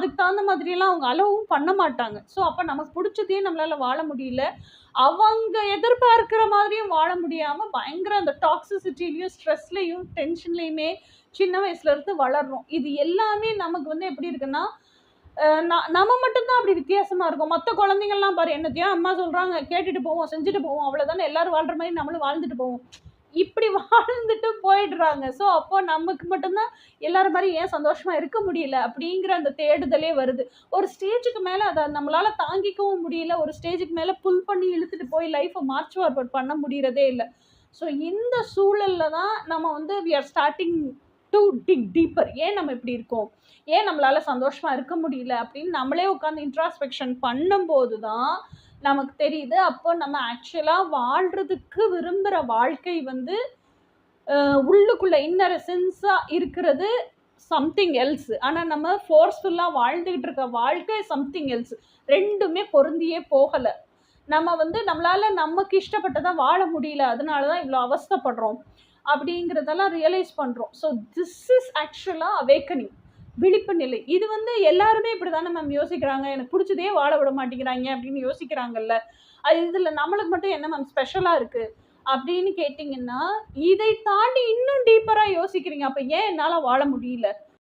அதுக்கு தகுந்த மாதிரியெல்லாம் அவங்க அலோவும் பண்ண மாட்டாங்க. ஸோ அப்ப நமக்கு புடிச்சதையே நம்மளால வாழ முடியல. அவங்க எதிர்பார்க்கிற மாதிரியும் வாழ முடியாம, பயங்கர அந்த டாக்ஸிசிட்டிலயும், ஸ்ட்ரெஸ்லயும், டென்ஷன்லயுமே சின்ன வயசுல இருந்து வளர்றோம். இது எல்லாமே நமக்கு வந்து எப்படி இருக்குன்னா, நம்ம மட்டும் தான் அப்படி வித்தியாசமா இருக்கோம். மத்த குழந்தைங்கலாம் பாரு, என்னத்தையோ அம்மா சொல்றாங்க, கேட்டுட்டு போவோம், செஞ்சுட்டு போவோம். அவ்வளோதானே, எல்லாரும் வாழ்ற மாரி நம்மளும் வாழ்ந்துட்டு போவோம். இப்படி வாழ்ந்துட்டு போயிடுறாங்க. ஸோ அப்போ நமக்கு மட்டும் தான் எல்லாரும் மாரி ஏன் சந்தோஷமா இருக்க முடியல? அப்படிங்கிற அந்த தேடுதலே வருது. ஒரு ஸ்டேஜுக்கு மேல அத நம்மளால தாங்கிக்கவும் முடியல. ஒரு ஸ்டேஜுக்கு மேல புல் பண்ணி இழுத்துட்டு போய் லைஃப்ப மார்ச் ஃபார்வர்ட் பண்ண முடியறதே இல்ல. ஸோ இந்த சூழல்ல தான் நம்ம வந்து we are starting to dig deeper. ஏன் நம்ம இப்படி இருக்கோம்? ஏன் நம்மளால சந்தோஷமா இருக்க முடியல? அப்படின்னு நம்மளே உட்காந்து இன்ட்ராஸ்பெக்ஷன் பண்ணும்போது தான் நமக்கு தெரியுது. அப்போ நம்ம ஆக்சுவலா வாழ்றதுக்கு விரும்புற வாழ்க்கை வந்து உள்ளுக்குள்ள இன்னர் எசன்ஸா இருக்கிறது சம்திங் எல்ஸ். ஆனா நம்ம ஃபோர்ஸ்ஃபுல்லா வாழ்ந்துகிட்டு இருக்க வாழ்க்கை சம்திங் எல்ஸ். ரெண்டுமே பொருந்தியே போகல. நம்ம வந்து நம்மளால நமக்கு இஷ்டப்பட்டதா வாழ முடியல. அதனாலதான் இவ்வளவு அவஸ்தைப்படுறோம் அப்படிங்கிறதெல்லாம் ரியலைஸ் பண்றோம். ஸோ திஸ் இஸ் ஆக்சுவலா அவேக்கனிங், விழிப்பு நிலை. இது வந்து எல்லாருமே இப்படிதானே மேம் யோசிக்கிறாங்க. எனக்கு பிடிச்சதே வாழ விட மாட்டேங்கிறாங்க அப்படின்னு யோசிக்கிறாங்கல்ல. அது இதுல நம்மளுக்கு மட்டும் என்ன மேம் ஸ்பெஷலா இருக்கு அப்படின்னு கேட்டீங்கன்னா, இதை தாண்டி இன்னும் டீப்பரா யோசிக்கிறீங்க. அப்ப ஏன் என்னால வாழ முடியல?